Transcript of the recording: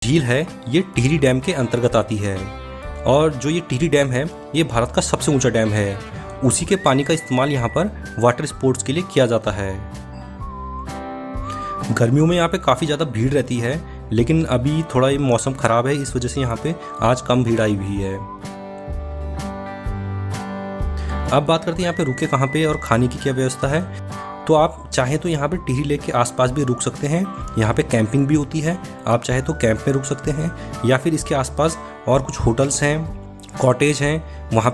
झील है ये टिहरी डैम के अंतर्गत आती है और जो ये टिहरी डैम है ये भारत का सबसे ऊंचा डैम है। उसी के पानी का इस्तेमाल यहाँ पर वाटर स्पोर्ट्स के लिए किया जाता है। गर्मियों में यहाँ पे काफ़ी ज़्यादा भीड़ रहती है, लेकिन अभी थोड़ा ये मौसम ख़राब है, इस वजह से यहाँ पे आज कम भीड़ आई हुई है। अब बात करते हैं यहाँ पे रुके कहाँ पे और खाने की क्या व्यवस्था है। तो आप चाहें तो यहाँ पे टिहरी लेक के आसपास भी रुक सकते हैं। यहाँ पे कैंपिंग भी होती है, आप चाहे तो कैंप में रुक सकते हैं या फिर इसके आसपास और कुछ होटल्स हैं, कॉटेज हैं, वहाँ पे